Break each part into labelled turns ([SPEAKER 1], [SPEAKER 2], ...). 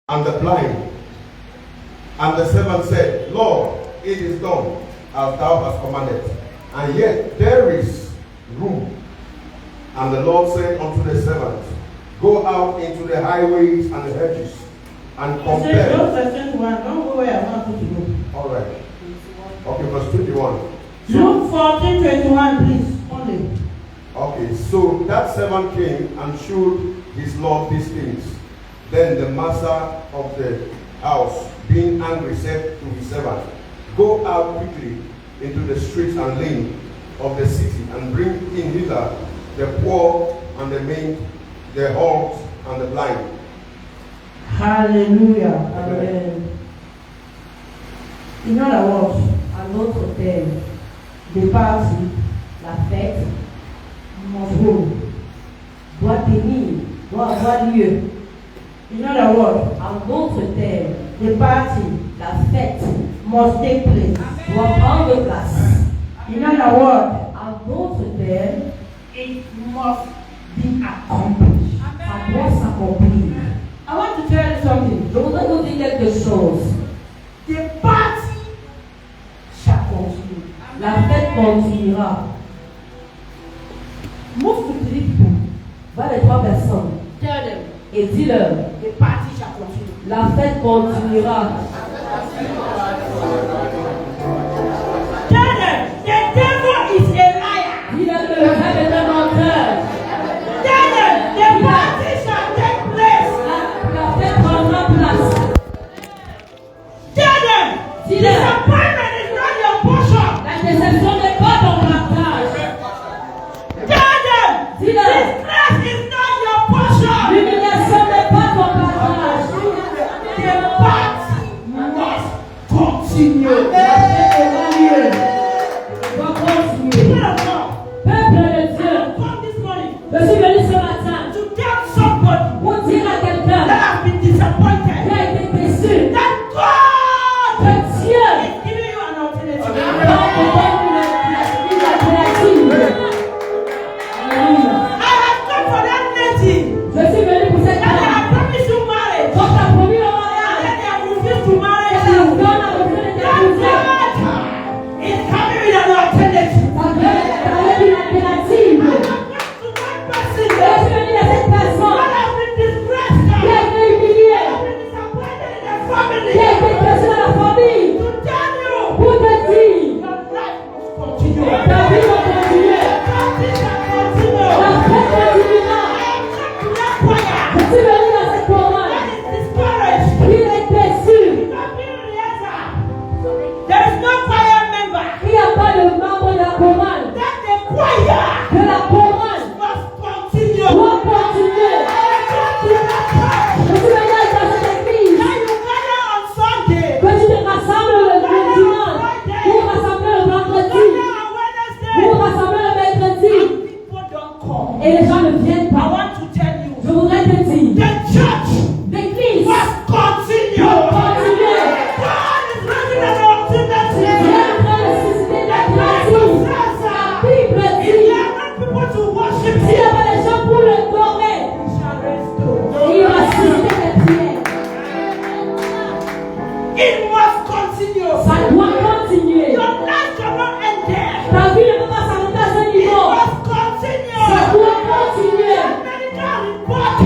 [SPEAKER 1] and the blind. And the servant said, Lord, it is done as thou hast commanded, and yet there is room. And the Lord said unto the servant, Go out into the highways and the hedges, and compel.
[SPEAKER 2] Don't go where I want you to go.
[SPEAKER 1] All right. Okay, verse 21.
[SPEAKER 2] Luke 14:21, please. Only.
[SPEAKER 1] Okay, so that servant came and showed his Lord these things. Then the master of the house, being angry, said to his servant, Go out quickly into the streets and lanes of the city, and bring in hither the poor and the maimed, the halt and the blind.
[SPEAKER 2] Hallelujah. Amen. In other words,
[SPEAKER 3] Un autre thème, des parties, la fête,
[SPEAKER 2] must
[SPEAKER 3] doit tenir, doit avoir lieu.
[SPEAKER 2] In other words,
[SPEAKER 3] Un autre thème,
[SPEAKER 2] the party
[SPEAKER 3] la fête,
[SPEAKER 2] must take place.
[SPEAKER 3] doit prendre place.
[SPEAKER 2] In other words,
[SPEAKER 3] Un autre thème,
[SPEAKER 2] it must be accomplished.
[SPEAKER 3] ça doit s'accomplir.
[SPEAKER 2] I want to tell you something.
[SPEAKER 3] Je voudrais vous dire quelque chose.
[SPEAKER 2] The party shall continue.
[SPEAKER 3] La fête continuera.
[SPEAKER 2] Move to three people.
[SPEAKER 3] Va les trois personnes
[SPEAKER 2] Tell them
[SPEAKER 3] et dis-leur,
[SPEAKER 2] the party shall continue.
[SPEAKER 3] la fête continuera.
[SPEAKER 2] Tell them the devil is a liar.
[SPEAKER 3] Dis-leur que le rêve est un menteur.
[SPEAKER 2] Tell them the party shall take place.
[SPEAKER 3] La fête prendra place.
[SPEAKER 2] Tell them
[SPEAKER 3] Dis-leur,
[SPEAKER 2] disappointment is not your portion.
[SPEAKER 3] la déception n'est pas ton partage.
[SPEAKER 2] Tell them
[SPEAKER 3] Dis-leur,
[SPEAKER 2] disgrace is not your portion.
[SPEAKER 3] l'humiliation n'est pas ton partage.
[SPEAKER 2] The party must continue.
[SPEAKER 3] La fête aura lieu. Doit continuer.
[SPEAKER 2] People of God,
[SPEAKER 3] Peuple de Dieu,
[SPEAKER 2] come this morning
[SPEAKER 3] je suis venu ce matin
[SPEAKER 2] to tell somebody
[SPEAKER 3] pour dire à quelqu'un
[SPEAKER 2] that has been
[SPEAKER 3] qui
[SPEAKER 2] disappointed
[SPEAKER 3] a été déçu
[SPEAKER 2] that God
[SPEAKER 3] que Dieu
[SPEAKER 2] is giving you an alternative.
[SPEAKER 3] va te donner une alternative. Alléluia.
[SPEAKER 2] I have come for that lady
[SPEAKER 3] Je suis venu pour cette
[SPEAKER 2] that they
[SPEAKER 3] femme.
[SPEAKER 2] have promised you marriage
[SPEAKER 3] On t'a promis le
[SPEAKER 2] and
[SPEAKER 3] mariage.
[SPEAKER 2] then they have refused to marry
[SPEAKER 3] Et la
[SPEAKER 2] you.
[SPEAKER 3] femme a refusé de t'épouser.
[SPEAKER 2] God is coming with an alternative.
[SPEAKER 3] Ça veut dire une alternative.
[SPEAKER 2] I have come to that person
[SPEAKER 3] Et je suis venu à cette
[SPEAKER 2] that
[SPEAKER 3] personne
[SPEAKER 2] has been disgraced,
[SPEAKER 3] qui a
[SPEAKER 2] that
[SPEAKER 3] été humiliée,
[SPEAKER 2] has been disappointed in their
[SPEAKER 3] qui a
[SPEAKER 2] family,
[SPEAKER 3] été déçue dans la famille,
[SPEAKER 2] to tell you
[SPEAKER 3] pour te dire
[SPEAKER 2] your life must continue.
[SPEAKER 3] ta vie va continuer.
[SPEAKER 2] Party shall continue.
[SPEAKER 3] La fête continuera.
[SPEAKER 2] I have come to that choir
[SPEAKER 3] Je suis venu dans cette chorale
[SPEAKER 2] that is discouraged.
[SPEAKER 3] qui est déçu.
[SPEAKER 2] There is no choir member
[SPEAKER 3] Il n'y a pas de membre de la chorale.
[SPEAKER 2] that the choir
[SPEAKER 3] Que la chorale
[SPEAKER 2] must continue.
[SPEAKER 3] doit continuer.
[SPEAKER 2] I come to that church
[SPEAKER 3] Je suis venu dans cette église.
[SPEAKER 2] that you gather on Sunday,
[SPEAKER 3] Que tu te rassembles le dimanche, pour rassembler le vendredi,
[SPEAKER 2] gather on Wednesday,
[SPEAKER 3] pour rassembler le mercredi.
[SPEAKER 2] people don't come.
[SPEAKER 3] Et les gens ne viennent
[SPEAKER 2] I
[SPEAKER 3] pas.
[SPEAKER 2] want to tell you,
[SPEAKER 3] Je voudrais te dire,
[SPEAKER 2] the church
[SPEAKER 3] l'église
[SPEAKER 2] must continue.
[SPEAKER 3] doit continuer.
[SPEAKER 2] God is raising an
[SPEAKER 3] Dieu
[SPEAKER 2] alternative.
[SPEAKER 3] est en train de susciter
[SPEAKER 2] The
[SPEAKER 3] des
[SPEAKER 2] Bible
[SPEAKER 3] créatifs.
[SPEAKER 2] says
[SPEAKER 3] La
[SPEAKER 2] that
[SPEAKER 3] Bible
[SPEAKER 2] if
[SPEAKER 3] dit,
[SPEAKER 2] there are not people to worship
[SPEAKER 3] s'il y
[SPEAKER 2] Him,
[SPEAKER 3] a pas des gens pour le adorer,
[SPEAKER 2] He shall raise those.
[SPEAKER 3] il va susciter des prières.
[SPEAKER 2] It must continue.
[SPEAKER 3] Ça doit continuer.
[SPEAKER 2] Your life cannot end there.
[SPEAKER 3] Ta vie ne peut pas s'arrêter à ce
[SPEAKER 2] It
[SPEAKER 3] niveau.
[SPEAKER 2] must continue.
[SPEAKER 3] Ça doit continuer.
[SPEAKER 2] Medical report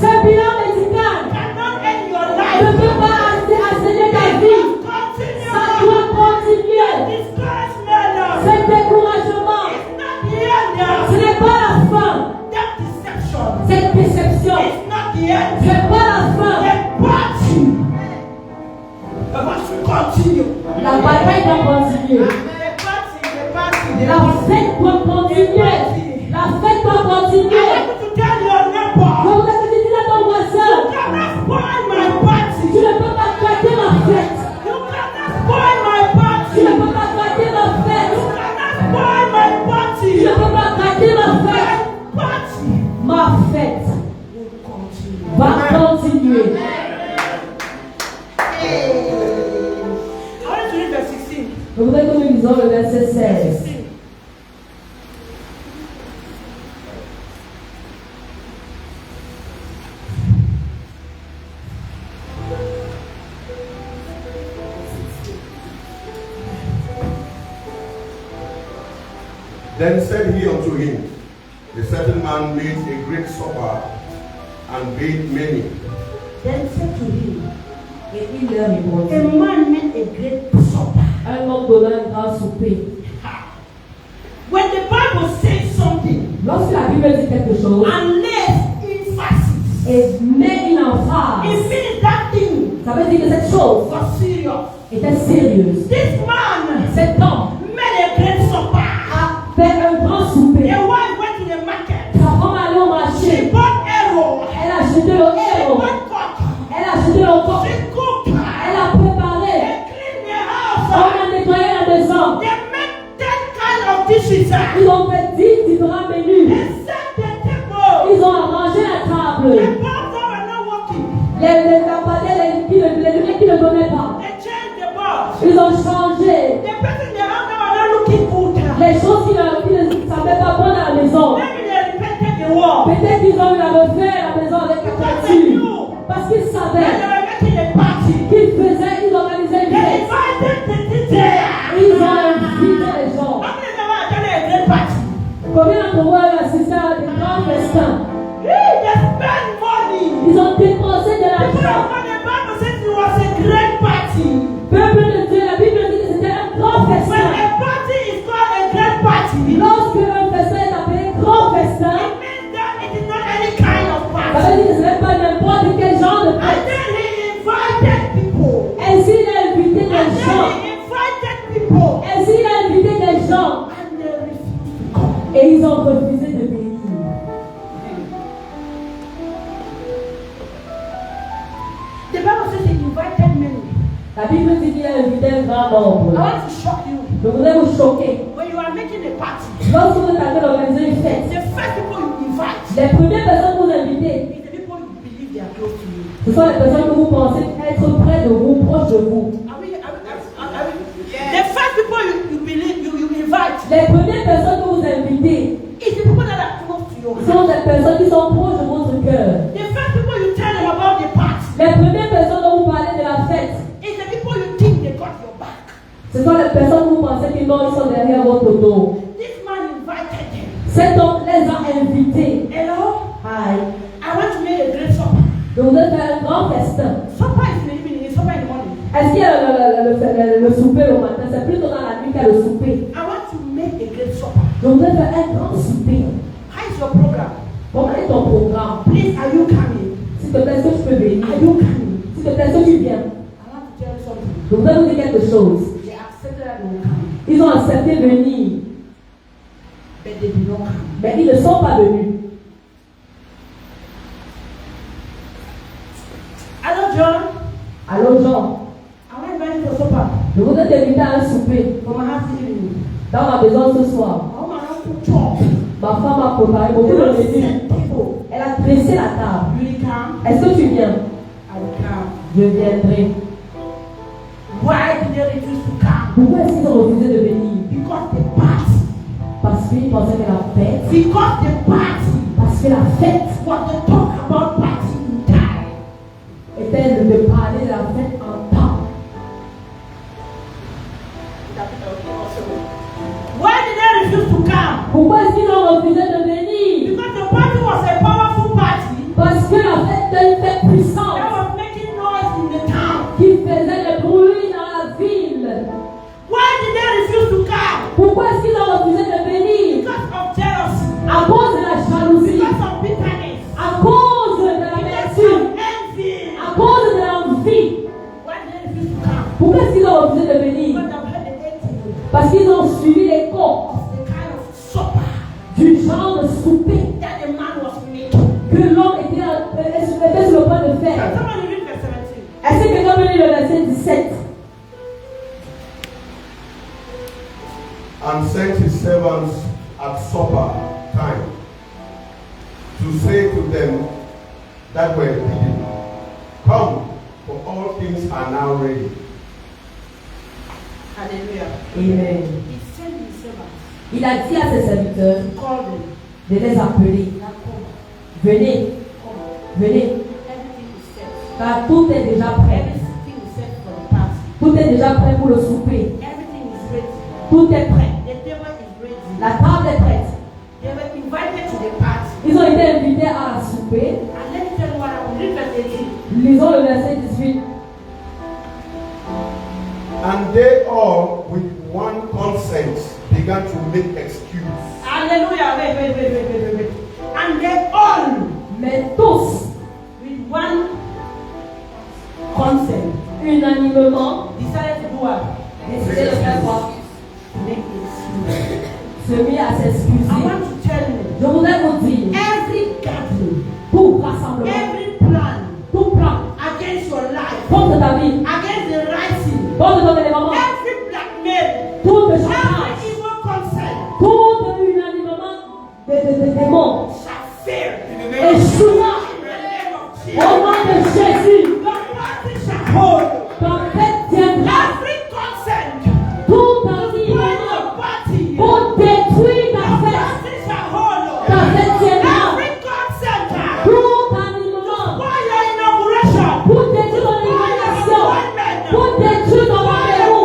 [SPEAKER 3] Ce bilan médical
[SPEAKER 2] cannot end your
[SPEAKER 3] ne
[SPEAKER 2] life.
[SPEAKER 3] peut pas assainir ta
[SPEAKER 2] It
[SPEAKER 3] vie.
[SPEAKER 2] must continue.
[SPEAKER 3] Ça doit continuer.
[SPEAKER 2] Discouragement
[SPEAKER 3] Ce découragement,
[SPEAKER 2] is not the end.
[SPEAKER 3] ce n'est pas la fin.
[SPEAKER 2] That deception
[SPEAKER 3] Cette déception,
[SPEAKER 2] is not the end.
[SPEAKER 3] ce n'est pas la fin.
[SPEAKER 2] The party must continue.
[SPEAKER 3] La bataille doit continuer. La fête doit continuer. La fête doit
[SPEAKER 2] I
[SPEAKER 3] continuer.
[SPEAKER 2] want you to tell your
[SPEAKER 3] Je
[SPEAKER 2] neighbor,
[SPEAKER 3] voudrais que tu dises à ton voisin,
[SPEAKER 2] you cannot spoil my
[SPEAKER 3] tu
[SPEAKER 2] party.
[SPEAKER 3] ne peux pas gâter ma fête.
[SPEAKER 2] You cannot spoil my
[SPEAKER 3] Tu
[SPEAKER 2] party.
[SPEAKER 3] ne peux pas gâter ma fête.
[SPEAKER 2] You cannot spoil my party.
[SPEAKER 3] Tu ne peux pas gâter ma fête.
[SPEAKER 2] Party
[SPEAKER 3] Ma fête
[SPEAKER 2] will continue.
[SPEAKER 3] va continuer.
[SPEAKER 2] I want to read verse 16.
[SPEAKER 3] Je voudrais que nous lisons le verset 16.
[SPEAKER 2] 16.
[SPEAKER 1] Then said he unto him, a certain man made a great supper and bade many.
[SPEAKER 2] Then said to him,
[SPEAKER 3] Et il leur répondit.
[SPEAKER 2] a man made a great supper.
[SPEAKER 3] Un homme donna un grand souper.
[SPEAKER 2] When the Bible says something
[SPEAKER 3] Lorsque la Bible dit quelque chose
[SPEAKER 2] and lays emphasis,
[SPEAKER 3] et met une emphase,
[SPEAKER 2] it means that thing
[SPEAKER 3] ça veut dire que cette chose
[SPEAKER 2] was serious.
[SPEAKER 3] était sérieuse.
[SPEAKER 2] This man
[SPEAKER 3] Cet homme
[SPEAKER 2] made a great supper.
[SPEAKER 3] a fait un grand souper.
[SPEAKER 2] A wife went to the market.
[SPEAKER 3] Sa femme allait au
[SPEAKER 2] She
[SPEAKER 3] marché.
[SPEAKER 2] bought arrow.
[SPEAKER 3] Elle a acheté le
[SPEAKER 2] She
[SPEAKER 3] héros.
[SPEAKER 2] bought cock.
[SPEAKER 3] Elle a acheté le corps.
[SPEAKER 2] She cooked.
[SPEAKER 3] Elle a préparé.
[SPEAKER 2] They cleaned the
[SPEAKER 3] On
[SPEAKER 2] house.
[SPEAKER 3] a nettoyé la maison.
[SPEAKER 2] They made 10 kind of dishes.
[SPEAKER 3] Ils ont fait 10 différents menus.
[SPEAKER 2] They set the table.
[SPEAKER 3] Ils ont arrangé la
[SPEAKER 2] The
[SPEAKER 3] table.
[SPEAKER 2] bulbs were not working.
[SPEAKER 3] Les lampadaires, les lumières qui ne donnaient pas.
[SPEAKER 2] They changed the bulbs.
[SPEAKER 3] Ils ont changé.
[SPEAKER 2] The person in the house were not looking good.
[SPEAKER 3] Les choses qui ne savaient pas bonnes à la maison.
[SPEAKER 2] Maybe they repented the wall.
[SPEAKER 3] Peut-être qu'ils ont eu à refaire la maison avec la peinture. Parce qu'ils
[SPEAKER 2] When they
[SPEAKER 3] savaient
[SPEAKER 2] were making a party,
[SPEAKER 3] qu'ils faisaient, ils organisaient une
[SPEAKER 2] they
[SPEAKER 3] fête.
[SPEAKER 2] invited the DJ.
[SPEAKER 3] Ils ont invité les gens.
[SPEAKER 2] How many of them have done a great party?
[SPEAKER 3] Combien d'entre vous ont assisté à des grands festins?
[SPEAKER 2] They spend money.
[SPEAKER 3] Ils ont dépensé de
[SPEAKER 2] People
[SPEAKER 3] l'argent.
[SPEAKER 2] of God, the Bible says it was a great party.
[SPEAKER 3] Peuple de Dieu, la Bible dit que c'était un grand
[SPEAKER 2] When
[SPEAKER 3] festin.
[SPEAKER 2] a party is called a great party,
[SPEAKER 3] Lorsque un festin est appelé grand festin,
[SPEAKER 2] it means that it is not any kind of
[SPEAKER 3] ça
[SPEAKER 2] party.
[SPEAKER 3] veut dire que ce n'est pas n'importe quel genre de
[SPEAKER 2] And
[SPEAKER 3] fête.
[SPEAKER 2] then he invited people.
[SPEAKER 3] Ainsi, il a invité
[SPEAKER 2] And
[SPEAKER 3] des
[SPEAKER 2] then
[SPEAKER 3] gens.
[SPEAKER 2] he invited people.
[SPEAKER 3] Ainsi, il a invité des gens.
[SPEAKER 2] And they refused to come.
[SPEAKER 3] Et ils ont refusé de venir.
[SPEAKER 2] The Bible says he invited many.
[SPEAKER 3] La Bible dit qu'il a invité un grand
[SPEAKER 2] I
[SPEAKER 3] nombre.
[SPEAKER 2] want to shock you.
[SPEAKER 3] Je voudrais vous choquer.
[SPEAKER 2] When you are making a party,
[SPEAKER 3] Lorsque vous êtes en train d'organiser une fête,
[SPEAKER 2] the first people you invite
[SPEAKER 3] les premières personnes que vous invitez,
[SPEAKER 2] is the people you believe they are close to you.
[SPEAKER 3] ce sont les personnes que vous pensez être près de vous, proches de vous.
[SPEAKER 2] The first people you believe you invite
[SPEAKER 3] Les premières personnes que vous invitez
[SPEAKER 2] is the people that are close to your heart.
[SPEAKER 3] sont des personnes qui sont proches de votre cœur.
[SPEAKER 2] The first people you tell them about the party
[SPEAKER 3] Les premières personnes dont vous parlez de la fête,
[SPEAKER 2] is the people you think they got your back.
[SPEAKER 3] ce sont les personnes que vous pensez qu'ils sont derrière votre dos.
[SPEAKER 2] This man invited them.
[SPEAKER 3] Cet homme les a invités.
[SPEAKER 2] Hello,
[SPEAKER 3] Aïe.
[SPEAKER 2] I want to make a great supper.
[SPEAKER 3] Je voudrais faire un grand festin.
[SPEAKER 2] Supper is in the evening, it's supper in the morning.
[SPEAKER 3] Est-ce qu'il y a le souper au matin? C'est plutôt dans la nuit qu'il y a le souper.
[SPEAKER 2] I want to make a great supper.
[SPEAKER 3] Je voudrais faire un grand souper.
[SPEAKER 2] How is your program?
[SPEAKER 3] Comment est ton programme?
[SPEAKER 2] Please, are you coming?
[SPEAKER 3] S'il te plaît, est-ce que tu peux venir?
[SPEAKER 2] Are you coming?
[SPEAKER 3] S'il te plaît, est-ce que tu viens?
[SPEAKER 2] I want to tell you something.
[SPEAKER 3] Je voudrais vous dire quelque chose.
[SPEAKER 2] They accepted that they will come,
[SPEAKER 3] Ils ont accepté de venir,
[SPEAKER 2] but they did not come.
[SPEAKER 3] mais ils ne sont pas venus.
[SPEAKER 2] Hello, John.
[SPEAKER 3] Alors, Jean,
[SPEAKER 2] I want to invite you to supper
[SPEAKER 3] je voudrais t'inviter à un souper
[SPEAKER 2] for my house evening.
[SPEAKER 3] dans ma maison ce soir.
[SPEAKER 2] I want my house to talk.
[SPEAKER 3] Ma femme a préparé beaucoup
[SPEAKER 2] They
[SPEAKER 3] de
[SPEAKER 2] don't
[SPEAKER 3] menus.
[SPEAKER 2] set people.
[SPEAKER 3] Elle a dressé la table.
[SPEAKER 2] You will come.
[SPEAKER 3] Est-ce que tu viens?
[SPEAKER 2] I will come.
[SPEAKER 3] Je viendrai.
[SPEAKER 2] Why did they refuse to come?
[SPEAKER 3] Pourquoi est-ce qu'ils ont refusé de venir?
[SPEAKER 2] Because the party.
[SPEAKER 3] Parce qu'ils pensaient que la fête,
[SPEAKER 2] Because the party
[SPEAKER 3] parce que la fête
[SPEAKER 2] was the talk about party in time.
[SPEAKER 3] était de parler de la fête en temps.
[SPEAKER 2] Why did they refuse to come?
[SPEAKER 3] Pourquoi est-ce qu'ils ont refusé de venir?
[SPEAKER 2] Because the party was a powerful party
[SPEAKER 3] Parce que la fête était une fête puissante
[SPEAKER 2] that was making noise in the town.
[SPEAKER 3] qui faisait le bruit dans la ville.
[SPEAKER 2] Why did they refuse to come?
[SPEAKER 3] Pourquoi est-ce qu'ils ont refusé de venir?
[SPEAKER 2] Because of jealousy.
[SPEAKER 3] À cause de la jalousie,
[SPEAKER 2] Because of bitterness.
[SPEAKER 3] à cause de
[SPEAKER 2] Because
[SPEAKER 3] l'amertume,
[SPEAKER 2] of envy.
[SPEAKER 3] à cause de l'envie.
[SPEAKER 2] Why did they refuse to come?
[SPEAKER 3] Pourquoi est-ce qu'ils ont refusé de venir?
[SPEAKER 2] Because I've heard the echo
[SPEAKER 3] Parce qu'ils ont suivi les cours
[SPEAKER 2] of the kind of supper
[SPEAKER 3] du genre de souper
[SPEAKER 2] that the man was making.
[SPEAKER 3] que l'homme était sur le point de
[SPEAKER 2] Can
[SPEAKER 3] faire.
[SPEAKER 2] somebody read verse 17?
[SPEAKER 3] Est-ce que quelqu'un peut lire le verset 17?
[SPEAKER 1] And sent his servants at supper time to say to them that were bidden, come, for all things are now ready.
[SPEAKER 2] Hallelujah.
[SPEAKER 3] Amen.
[SPEAKER 2] He sent his servants
[SPEAKER 3] Il a dit à ses serviteurs
[SPEAKER 2] to call them.
[SPEAKER 3] de les appeler.
[SPEAKER 2] Now come.
[SPEAKER 3] Venez,
[SPEAKER 2] Come.
[SPEAKER 3] venez,
[SPEAKER 2] Everything is set.
[SPEAKER 3] car tout est déjà prêt.
[SPEAKER 2] Everything is set for the party.
[SPEAKER 3] Tout est déjà prêt pour le souper.
[SPEAKER 2] Everything is ready.
[SPEAKER 3] Tout est prêt.
[SPEAKER 2] The table is ready.
[SPEAKER 3] La table est prête.
[SPEAKER 2] They were invited to the party.
[SPEAKER 3] Ils ont été invités à souper.
[SPEAKER 2] And let me tell you what happened. Read verse 18.
[SPEAKER 3] Lisons le verset 18.
[SPEAKER 1] And they all, with one consent, began to make excuse.
[SPEAKER 2] Hallelujah. Wait. And they all,
[SPEAKER 3] Mais tous,
[SPEAKER 2] with one consent,
[SPEAKER 3] unanimement,
[SPEAKER 2] decided to do what?
[SPEAKER 3] décidaient de faire quoi?
[SPEAKER 2] Make excuse.
[SPEAKER 3] Se mit à
[SPEAKER 2] I
[SPEAKER 3] s'excuser.
[SPEAKER 2] want to tell you,
[SPEAKER 3] Je voudrais vous dire,
[SPEAKER 2] every gathering,
[SPEAKER 3] tout rassemblement,
[SPEAKER 2] every plan
[SPEAKER 3] tout plan
[SPEAKER 2] against your life,
[SPEAKER 3] contre ta vie,
[SPEAKER 2] against the rising,
[SPEAKER 3] contre ton élément,
[SPEAKER 2] every blackmail,
[SPEAKER 3] tout le
[SPEAKER 2] every
[SPEAKER 3] chantage,
[SPEAKER 2] evil consent
[SPEAKER 3] tout unanimement des démons,
[SPEAKER 2] shall fail.
[SPEAKER 3] échouera
[SPEAKER 2] In the name of Jesus.
[SPEAKER 3] au nom de Jésus.
[SPEAKER 2] Your party shall hold.
[SPEAKER 3] Ton fête tiendra
[SPEAKER 2] Every consent
[SPEAKER 3] tout
[SPEAKER 2] to
[SPEAKER 3] unanimement
[SPEAKER 2] spoil your party.
[SPEAKER 3] pour détruire ta
[SPEAKER 2] Your
[SPEAKER 3] fête.
[SPEAKER 2] party shall hold.
[SPEAKER 3] Ta fête tiendra
[SPEAKER 2] Every consent
[SPEAKER 3] tout unanimement
[SPEAKER 2] spoil your inauguration.
[SPEAKER 3] pour détruire ton invitation, pour détruire ton rendez-vous,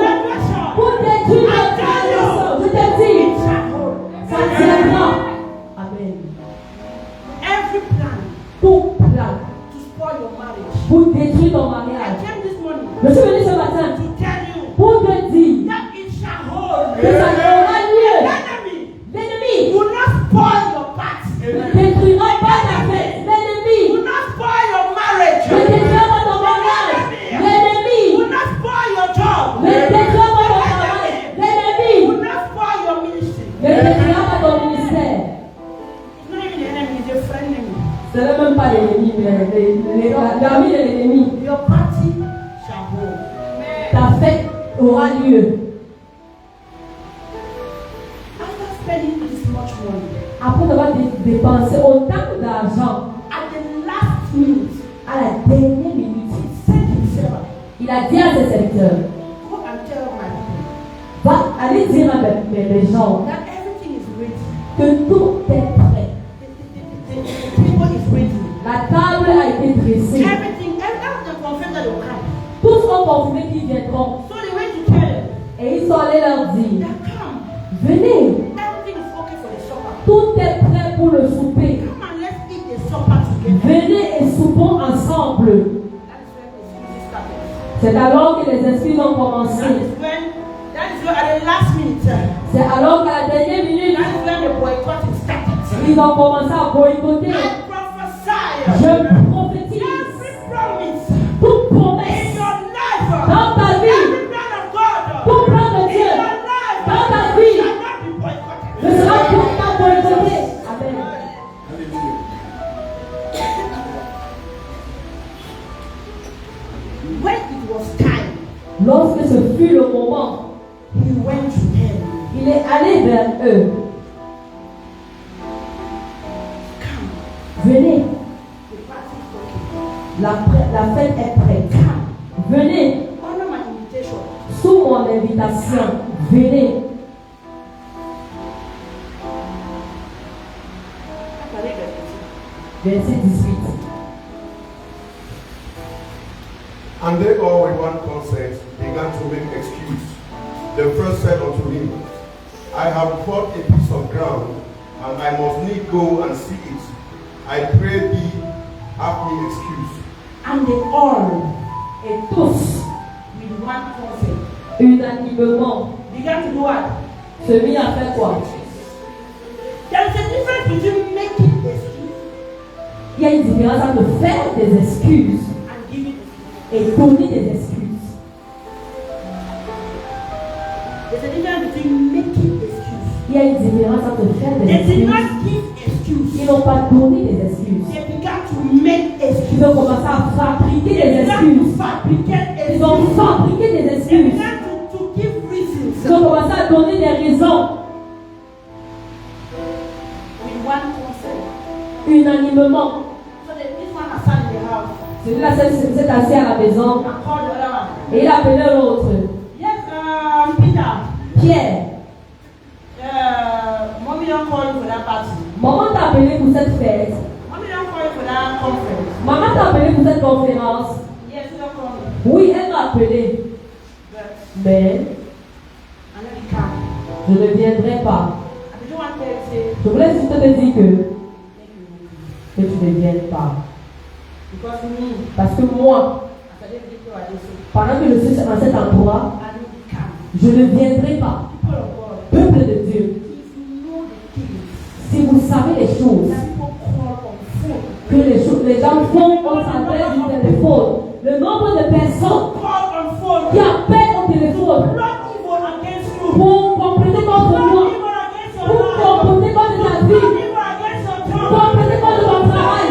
[SPEAKER 3] pour détruire ta tradition. Je te dis, ça tiendra. Amen.
[SPEAKER 2] Every plan
[SPEAKER 3] Tout plan
[SPEAKER 2] to spoil your marriage.
[SPEAKER 3] pour détruire ton
[SPEAKER 2] I
[SPEAKER 3] mariage.
[SPEAKER 2] came this morning
[SPEAKER 3] Je suis venu ce matin
[SPEAKER 2] to tell you
[SPEAKER 3] pour te dire
[SPEAKER 2] that it shall hold.
[SPEAKER 3] que ça aura lieu.
[SPEAKER 2] Enemy
[SPEAKER 3] L'ennemi
[SPEAKER 2] will not spoil your party.
[SPEAKER 3] ne détruira pas ta fête. L'ennemi
[SPEAKER 2] Will not spoil your marriage.
[SPEAKER 3] ne détruira pas ton mariage. L'ennemi
[SPEAKER 2] Will not spoil your job.
[SPEAKER 3] ne détruira pas ton travail. L'ennemi
[SPEAKER 2] Will not spoil your ministry.
[SPEAKER 3] ne détruira pas ton ministère.
[SPEAKER 2] It's not even the enemy, it's a friend enemy.
[SPEAKER 3] Ce n'est même pas l'ennemi, mais l'ami de l'ennemi.
[SPEAKER 2] Your party shall hold.
[SPEAKER 3] Ta fête aura lieu.
[SPEAKER 2] After spending this much money,
[SPEAKER 3] Après avoir dépensé autant d'argent
[SPEAKER 2] at the last minute,
[SPEAKER 3] à la dernière minute,
[SPEAKER 2] he said himself,
[SPEAKER 3] il a dit à ses serviteurs,
[SPEAKER 2] go and tell my people
[SPEAKER 3] va aller dire à mes gens
[SPEAKER 2] that everything is ready.
[SPEAKER 3] que tout est prêt.
[SPEAKER 2] The table is ready.
[SPEAKER 3] La table a été dressée.
[SPEAKER 2] Everything, everything confirmed that you come.
[SPEAKER 3] Tous ont confirmé qu'ils viendront.
[SPEAKER 2] So they went to tell them
[SPEAKER 3] Et ils sont allés leur dire,
[SPEAKER 2] that come.
[SPEAKER 3] venez,
[SPEAKER 2] Everything is okay for the supper.
[SPEAKER 3] tout est prêt pour le souper.
[SPEAKER 2] Come and let's eat the supper together.
[SPEAKER 3] Venez et soupons ensemble.
[SPEAKER 2] That is where the excuses started.
[SPEAKER 3] C'est alors que les esprits ont commencé.
[SPEAKER 2] That is when at the last minute,
[SPEAKER 3] C'est alors qu'à la dernière minute,
[SPEAKER 2] that is when the boycotting started.
[SPEAKER 3] ils ont commencé à boycotter.
[SPEAKER 2] I prophesy.
[SPEAKER 3] Je prophétise
[SPEAKER 2] Every promise
[SPEAKER 3] toute
[SPEAKER 2] in
[SPEAKER 3] promesse
[SPEAKER 2] your life,
[SPEAKER 3] dans ta vie,
[SPEAKER 2] every plan of God
[SPEAKER 3] tout plan de
[SPEAKER 2] in
[SPEAKER 3] Dieu
[SPEAKER 2] your life
[SPEAKER 3] dans ta vie
[SPEAKER 2] shall not be boycotted.
[SPEAKER 3] ne sera pas boycotté. Amen.
[SPEAKER 2] When it was time,
[SPEAKER 3] Lorsque ce fut le moment,
[SPEAKER 2] he went to them.
[SPEAKER 3] il est allé vers eux.
[SPEAKER 2] Come,
[SPEAKER 3] Venez,
[SPEAKER 2] the party is okay.
[SPEAKER 3] la fête est prête. Venez,
[SPEAKER 2] Honor my invitation.
[SPEAKER 3] sous mon invitation, venez. Verset 18.
[SPEAKER 1] And they all with one consent began to make excuse. The first said unto him, I have bought a piece of ground, and I must need go and see it. I pray thee, have me excuse.
[SPEAKER 2] And they all,
[SPEAKER 3] Et tous,
[SPEAKER 2] with one consent,
[SPEAKER 3] unanimement,
[SPEAKER 2] began to do what?
[SPEAKER 3] se mit à faire quoi?
[SPEAKER 2] There is a difference between making excuse
[SPEAKER 3] Il y a une différence entre faire des excuses
[SPEAKER 2] and giving excuse.
[SPEAKER 3] et donner des excuses.
[SPEAKER 2] There's a difference between making excuse.
[SPEAKER 3] Il y a une différence entre faire des
[SPEAKER 2] They did
[SPEAKER 3] excuses.
[SPEAKER 2] not give excuse.
[SPEAKER 3] Ils n'ont pas donné des excuses.
[SPEAKER 2] They began to make
[SPEAKER 3] Ils
[SPEAKER 2] excuses.
[SPEAKER 3] ont commencé à fabriquer
[SPEAKER 2] They
[SPEAKER 3] des
[SPEAKER 2] began
[SPEAKER 3] excuses.
[SPEAKER 2] to fabricate
[SPEAKER 3] Ils ont
[SPEAKER 2] excuses.
[SPEAKER 3] fabriqué des
[SPEAKER 2] They
[SPEAKER 3] excuses.
[SPEAKER 2] began to give reasons
[SPEAKER 3] Ils ont commencé à donner des raisons
[SPEAKER 2] with one consent.
[SPEAKER 3] unanimement.
[SPEAKER 2] So that this one has sat in the house
[SPEAKER 3] Celui-là s'est assis à la maison
[SPEAKER 2] and called the other one.
[SPEAKER 3] et il a appelé l'autre.
[SPEAKER 2] Yes, Peter.
[SPEAKER 3] Pierre,
[SPEAKER 2] Mommy don't call you for that party.
[SPEAKER 3] maman t'a appelé pour cette fête.
[SPEAKER 2] Mommy don't call you for that conference.
[SPEAKER 3] Maman t'a appelé pour cette conférence.
[SPEAKER 2] Yes, you don't call me.
[SPEAKER 3] Oui, elle m'a appelé.
[SPEAKER 2] But
[SPEAKER 3] Mais
[SPEAKER 2] I know you can't.
[SPEAKER 3] je ne viendrai pas.
[SPEAKER 2] I
[SPEAKER 3] Je voulais juste te dire que tu ne viennes pas. Parce que moi, pendant que je suis à cet endroit, je ne viendrai pas. Peuple de Dieu, si vous savez les choses que les gens font au travers du téléphone, le nombre de personnes qui appellent au téléphone pour compléter contre moi, pour compléter contre ta vie, compléter contre ton travail,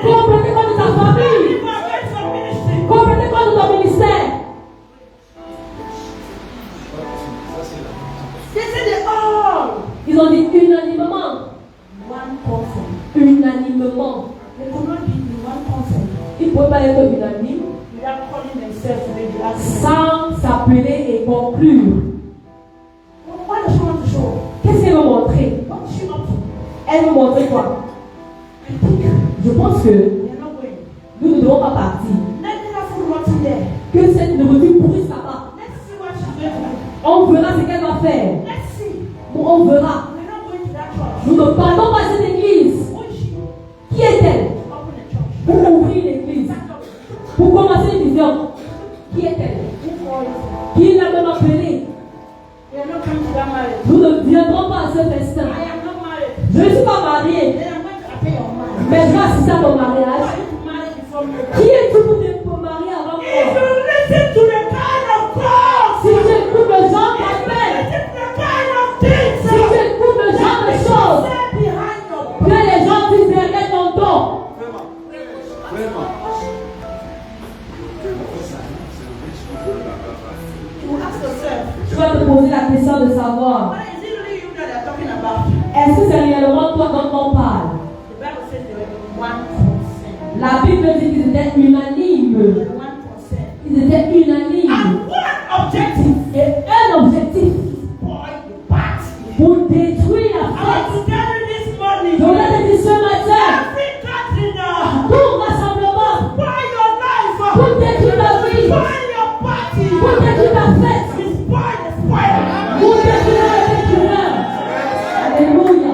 [SPEAKER 3] compléter contre ta famille, compléter contre ton ministère. Ils ont dit unanimement. Unanimement. Ils ne pouvaient pas être unanimes sans s'appeler et conclure. Qu'est-ce qu'elle veut montrer? Elle veut montrer quoi? Je pense que nous ne devons pas partir. Que cette nourriture pourrisse là-bas. On verra ce qu'elle va faire. On verra. Nous ne partons pas à cette église. Qui est-elle? Pour ouvrir l'église. Pour commencer une vision. Qui est-elle? Qui l'a même appelée? Nous ne viendrons pas à ce festin. Je ne suis pas mariée. Mais je vais assister à ton mariage. Qui es-tu pour te marier avant moi? Si tu écoutes le genre d'appel, si tu écoutes le genre de choses que les gens disent derrière ton dos, tu vas te poser la question de savoir, est-ce que c'est réellement toi dont on parle? La Bible dit qu'ils étaient unanimes. Ils étaient unanimes. Et un objectif pour détruire la fête. Je voulais te dire ce matin, tout rassemblement pour détruire ta vie, pour détruire ta fête, pour détruire la détruire. Alléluia.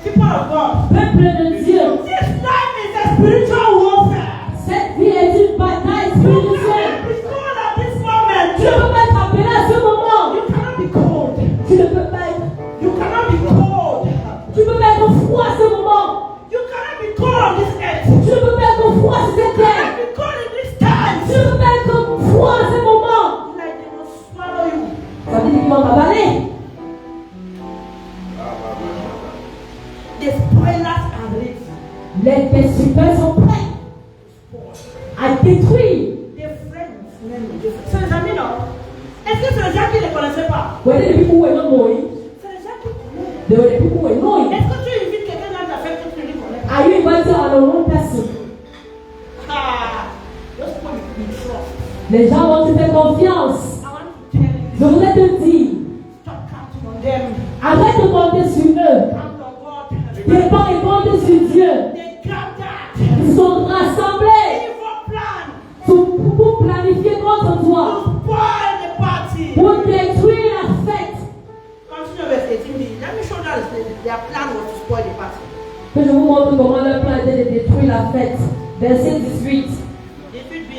[SPEAKER 3] Peuple de Dieu, cette vie est une bataille spirituelle. Tu ne peux pas être appelé à ce moment. Tu ne peux pas être. Tu ne peux pas être froid à ce moment. Tu ne peux pas être froid sur cette terre. Tu ne peux pas être froid à ce moment. Ça veut dire qu'ils vont t'avaler. Les destructeurs sont prêts à détruire.
[SPEAKER 2] C'est les amis, non? Est-ce que c'est les gens qui ne les connaissaient pas?
[SPEAKER 3] C'est les gens qui
[SPEAKER 2] connaissent. Est-ce que tu invites quelqu'un dans ta fête que tu ne connais pas?
[SPEAKER 3] Are you inviting a wrong person?
[SPEAKER 2] Those people you trust.
[SPEAKER 3] Les gens vont te faire confiance.
[SPEAKER 2] I want to tell you.
[SPEAKER 3] Je voulais te dire,
[SPEAKER 2] Stop counting on them.
[SPEAKER 3] arrête de compter sur eux.
[SPEAKER 2] Count on God.
[SPEAKER 3] Dépends et compte sur Dieu.
[SPEAKER 2] They gathered.
[SPEAKER 3] Ils sont rassemblés
[SPEAKER 2] Evil plan
[SPEAKER 3] pour planifier contre toi,
[SPEAKER 2] to spoil the party.
[SPEAKER 3] pour détruire la fête.
[SPEAKER 2] Continue verse 18. Let me show that their plan was to spoil the party.
[SPEAKER 3] Que je vous montre comment leur plan était de détruire la fête. Verset 18.
[SPEAKER 2] 18b.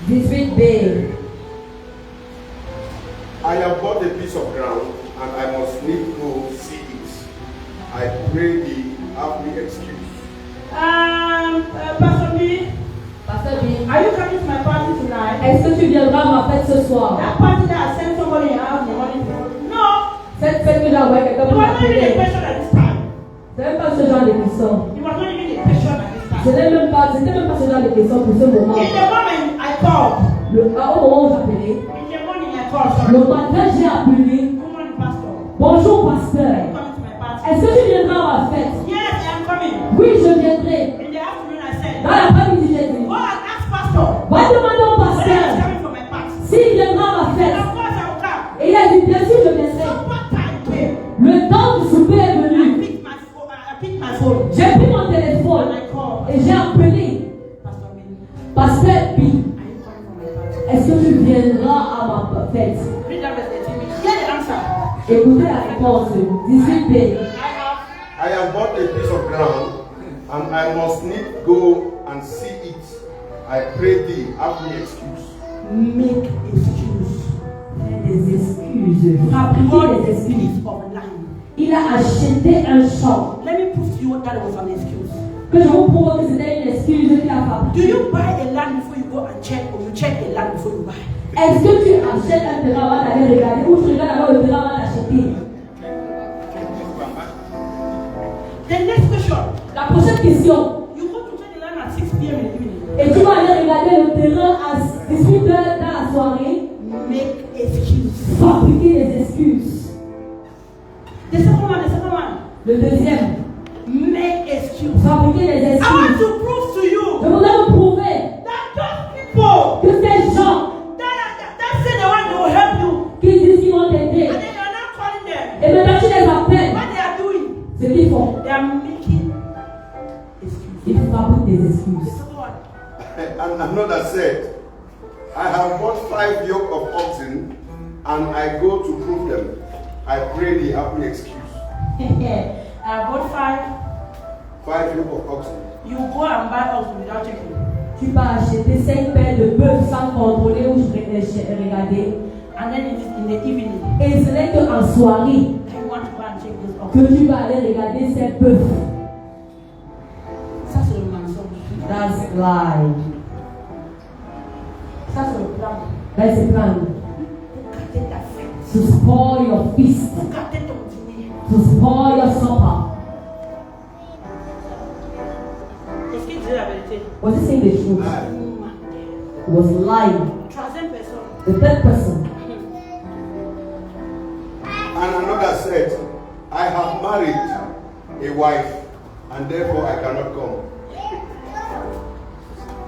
[SPEAKER 3] 18b.
[SPEAKER 1] I have bought a piece of ground, and I must need go see it. I pray thee, have me excuse.
[SPEAKER 2] Pastor B,
[SPEAKER 3] Pasteur B,
[SPEAKER 2] are you coming to my party tonight?
[SPEAKER 3] est-ce que tu viendras à ma fête ce soir?
[SPEAKER 2] That party that I sent somebody in house in the morning. No.
[SPEAKER 3] Cette fête que j'ai envoyé quelqu'un
[SPEAKER 2] He
[SPEAKER 3] pour
[SPEAKER 2] was not even a
[SPEAKER 3] m'appeler.
[SPEAKER 2] patient at this time.
[SPEAKER 3] C'est même pas ce genre de question.
[SPEAKER 2] He was not even a patient at this time.
[SPEAKER 3] C'était même pas ce genre de question pour ce moment.
[SPEAKER 2] In the moment I called.
[SPEAKER 3] Au moment où j'appelais,
[SPEAKER 2] In the morning I called. Sorry.
[SPEAKER 3] le matin j'ai appelé.
[SPEAKER 2] Good morning, Pastor.
[SPEAKER 3] Bonjour pasteur.
[SPEAKER 2] Are you coming to my party?
[SPEAKER 3] Est-ce que tu viendras à ma fête?
[SPEAKER 2] Yes, I am coming.
[SPEAKER 3] Oui, je viendrai.
[SPEAKER 2] In the afternoon I said,
[SPEAKER 3] Dans l'après-midi, j'ai dit,
[SPEAKER 2] go and ask Pastor
[SPEAKER 3] va demander au
[SPEAKER 2] whether he's
[SPEAKER 3] pasteur
[SPEAKER 2] coming for my party.
[SPEAKER 3] s'il viendra à ma
[SPEAKER 2] And
[SPEAKER 3] fête.
[SPEAKER 2] of course I will come.
[SPEAKER 3] Et il a dit, bien sûr, je viendrai.
[SPEAKER 2] So what time came?
[SPEAKER 3] Le temps du souper est
[SPEAKER 2] I
[SPEAKER 3] venu.
[SPEAKER 2] picked my phone.
[SPEAKER 3] J'ai pris mon téléphone
[SPEAKER 2] And I called
[SPEAKER 3] et j'ai appelé
[SPEAKER 2] Pastor Billy.
[SPEAKER 3] pasteur à ma fête.
[SPEAKER 2] Read that verse 18. Hear the answer.
[SPEAKER 3] Écoutez la réponse. 18b.
[SPEAKER 1] I have bought a piece of ground, and I must need go and see it. I pray thee, have me excuse.
[SPEAKER 3] Make excuse. Fais des excuses. Fabriquer des excuses.
[SPEAKER 2] Of land.
[SPEAKER 3] Il a acheté un champ.
[SPEAKER 2] Let me prove to you that it was an excuse.
[SPEAKER 3] Que je vous prouve que c'était une excuse qu'il a fabriquée.
[SPEAKER 2] Do you buy a land before you go and check, or you check a land before you buy?
[SPEAKER 3] Est-ce que tu achètes un terrain avant d'aller regarder ou tu regardes avant le terrain avant d'acheter?
[SPEAKER 2] The next question.
[SPEAKER 3] La prochaine question.
[SPEAKER 2] You go to check the land at 6 p.m. in the evening.
[SPEAKER 3] Et tu vas aller regarder le terrain à 18h dans la soirée.
[SPEAKER 2] Make excuse.
[SPEAKER 3] Fabriquer des excuses.
[SPEAKER 2] The second one.
[SPEAKER 3] Le deuxième.
[SPEAKER 2] Make excuse.
[SPEAKER 3] Fabriquer des
[SPEAKER 2] I want
[SPEAKER 3] excuses.
[SPEAKER 2] to prove to
[SPEAKER 3] Je
[SPEAKER 2] you
[SPEAKER 3] voudrais vous prouver
[SPEAKER 2] that those people
[SPEAKER 3] que ces gens
[SPEAKER 2] that say they want to help you,
[SPEAKER 3] qui disent qu'ils vont t'aider,
[SPEAKER 2] and then you are not calling them.
[SPEAKER 3] et maintenant tu les appelles,
[SPEAKER 2] What they are doing,
[SPEAKER 3] ce qu'ils font,
[SPEAKER 2] they are making excuses.
[SPEAKER 3] ils fabriquent des
[SPEAKER 2] The
[SPEAKER 3] excuses.
[SPEAKER 2] second one.
[SPEAKER 1] And another said, I have bought 5 yoke of oxen, and I go to prove them. I pray thee, have me excuse.
[SPEAKER 2] I bought
[SPEAKER 1] 5 yoke of oxen.
[SPEAKER 2] You go and buy also without checking.
[SPEAKER 3] Tu vas acheter 5 paires de bœufs sans contrôler ou regarder.
[SPEAKER 2] And then it is in the evening
[SPEAKER 3] Et ce n'est qu'en soirée
[SPEAKER 2] that you want to go and check this off.
[SPEAKER 3] que tu vas aller regarder ces bœufs.
[SPEAKER 2] Ça c'est le mensonge.
[SPEAKER 3] That's lie.
[SPEAKER 2] Ça c'est le plan.
[SPEAKER 3] That's the plan.
[SPEAKER 2] Pour gâter ta fête.
[SPEAKER 3] To spoil your feast.
[SPEAKER 2] Pour gâter ton dîner.
[SPEAKER 3] To spoil your supper.
[SPEAKER 2] Est-ce qu'il disait la vérité?
[SPEAKER 3] Was he saying the truth? He was lying.
[SPEAKER 2] Troisième personne.
[SPEAKER 3] The third person.
[SPEAKER 1] And another said, I have married a wife, and therefore I cannot come.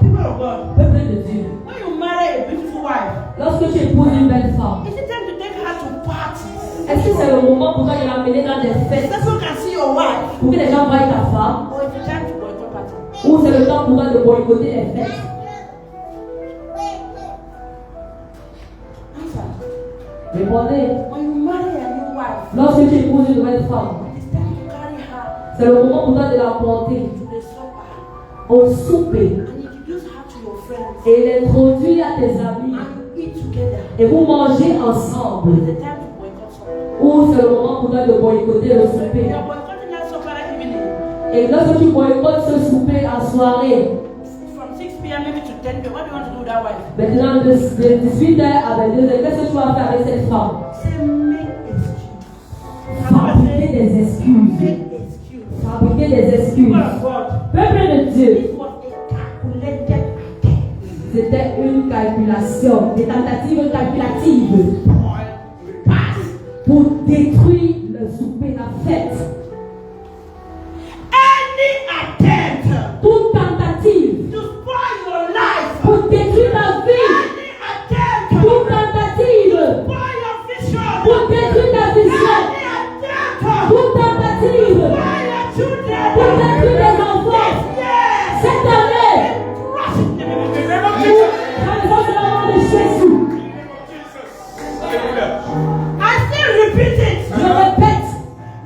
[SPEAKER 2] People of God.
[SPEAKER 3] Peuple de Dieu.
[SPEAKER 2] When you marry a beautiful wife,
[SPEAKER 3] Lorsque tu épouses une belle femme,
[SPEAKER 2] is it time to take her to parties?
[SPEAKER 3] est-ce que c'est le moment pour toi de l'amener dans des fêtes
[SPEAKER 2] So people can see your wife.
[SPEAKER 3] pour que les gens voient ta femme?
[SPEAKER 2] Or is it time to boycott party?
[SPEAKER 3] Ou c'est le temps pour toi de boycotter les fêtes?
[SPEAKER 2] Answer.
[SPEAKER 3] Répondez.
[SPEAKER 2] When you marry a new wife,
[SPEAKER 3] Lorsque tu épouses une nouvelle femme,
[SPEAKER 2] it's time to carry her
[SPEAKER 3] c'est le moment pour toi de la porter
[SPEAKER 2] to the supper
[SPEAKER 3] au souper
[SPEAKER 2] and introduce her to your friends
[SPEAKER 3] et l'introduire à tes amis
[SPEAKER 2] and eat together.
[SPEAKER 3] et vous mangez
[SPEAKER 2] Or
[SPEAKER 3] ensemble.
[SPEAKER 2] is it time to boycott supper?
[SPEAKER 3] Ou c'est le moment pour toi de boycotter le souper.
[SPEAKER 2] You are boycotting that supper that evening.
[SPEAKER 3] Et lorsque tu boycottes ce souper en soirée,
[SPEAKER 2] From 6 p.m. maybe to 10 p.m. What do you want to do with that wife?
[SPEAKER 3] maintenant de 18h à 22h, qu'est-ce que tu vas faire avec cette femme?
[SPEAKER 2] Say make excuse.
[SPEAKER 3] Fabriquer des excuses.
[SPEAKER 2] Make excuse.
[SPEAKER 3] Fabriquer des excuses.
[SPEAKER 2] People of God.
[SPEAKER 3] Peuple de Dieu,
[SPEAKER 2] It was a calculated attack.
[SPEAKER 3] c'était une calculation, des tentatives calculatives pour détruire le souper, la fête.
[SPEAKER 2] Any attempt
[SPEAKER 3] Toute tentative
[SPEAKER 2] to spoil your life.
[SPEAKER 3] pour détruire ta vie.
[SPEAKER 2] Any attempt
[SPEAKER 3] Toute tentative
[SPEAKER 2] to spoil your vision.
[SPEAKER 3] pour détruire ta vision.
[SPEAKER 2] Any attempt
[SPEAKER 3] Toute tentative
[SPEAKER 2] to spoil your children.
[SPEAKER 3] pour détruire tes enfants.
[SPEAKER 2] Yes.
[SPEAKER 3] Cette année,
[SPEAKER 2] Crush it.
[SPEAKER 3] dans le nom de Jésus,
[SPEAKER 2] I still repeat it.
[SPEAKER 3] je répète,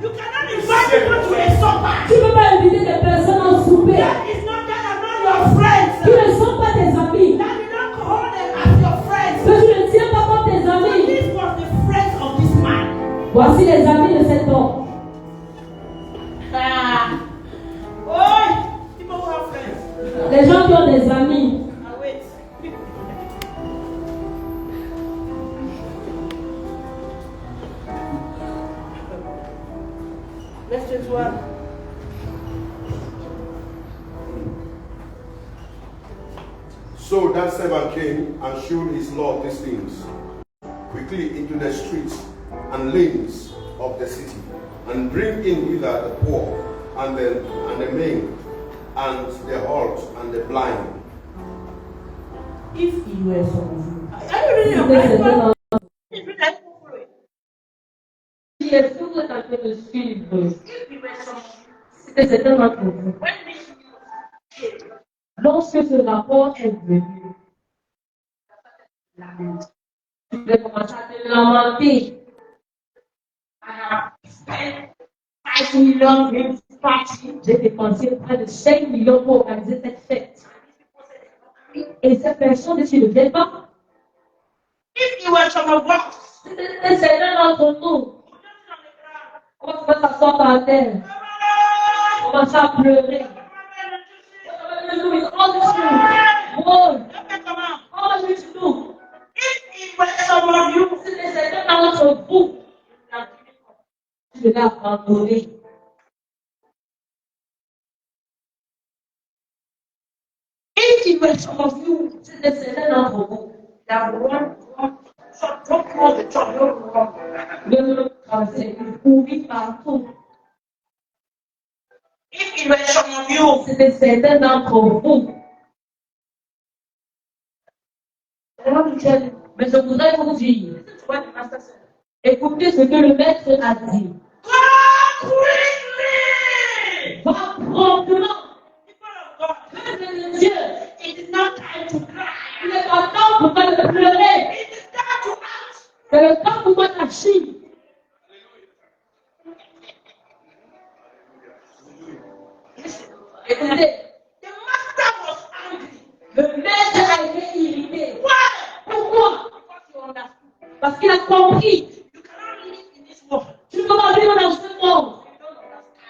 [SPEAKER 2] You cannot invite people to a supper.
[SPEAKER 3] tu ne peux pas inviter des personnes au souper
[SPEAKER 2] That is not that are not your friends.
[SPEAKER 3] qui ne sont pas tes amis,
[SPEAKER 2] That you don't call them as your friends.
[SPEAKER 3] que tu ne tiens pas comme tes
[SPEAKER 2] But
[SPEAKER 3] amis.
[SPEAKER 2] this was the friends of this man.
[SPEAKER 3] Voici les amis de cet homme.
[SPEAKER 2] Oh, people who have friends.
[SPEAKER 3] Les gens qui ont des amis.
[SPEAKER 2] Now wait. Verse 21.
[SPEAKER 1] So that servant came and showed his lord these things quickly into the streets and lanes of the city, and bring in hither the poor and the maimed and the halt and the blind.
[SPEAKER 2] If you were someone, are you reading your
[SPEAKER 3] C'était
[SPEAKER 2] Bible?
[SPEAKER 3] un- Est-ce que vous êtes en train de suivre?
[SPEAKER 2] If you were someone,
[SPEAKER 3] C'était un d'entre vous.
[SPEAKER 2] when this came,
[SPEAKER 3] Lorsque ce rapport est venu, Tu vais commencer à te lamenter. J'ai dépensé près de 5 millions pour organiser cette fête. Et cette personne ne viennent pas.
[SPEAKER 2] If you were some of us,
[SPEAKER 3] C'est l'un d'entre nous. On va s'asseoir par terre. On va s'en pleurer.
[SPEAKER 2] if it were some of you,
[SPEAKER 3] C'est l'un d'entre vous. Je vais abandonner.
[SPEAKER 2] if it were some of you,
[SPEAKER 3] C'est l'un d'entre vous.
[SPEAKER 2] that one, don't close the church, don't run.
[SPEAKER 3] Le français, il courit partout.
[SPEAKER 2] If it were some of you,
[SPEAKER 3] C'était certains d'entre vous. Mais je voudrais vous dire, écoutez ce que le maître a dit.
[SPEAKER 2] go quickly!
[SPEAKER 3] Va promptement.
[SPEAKER 2] People of God,
[SPEAKER 3] Peuple de Dieu,
[SPEAKER 2] it is not time to cry.
[SPEAKER 3] il n'est pas temps pour toi de pleurer.
[SPEAKER 2] It is time to act.
[SPEAKER 3] C'est le temps pour toi d'agir. Écoutez,
[SPEAKER 2] The master was angry.
[SPEAKER 3] le maître a été irrité.
[SPEAKER 2] Why?
[SPEAKER 3] Pourquoi?
[SPEAKER 2] Because he understood.
[SPEAKER 3] Parce qu'il a compris.
[SPEAKER 2] You cannot live in this world.
[SPEAKER 3] Tu ne peux pas vivre dans ce monde.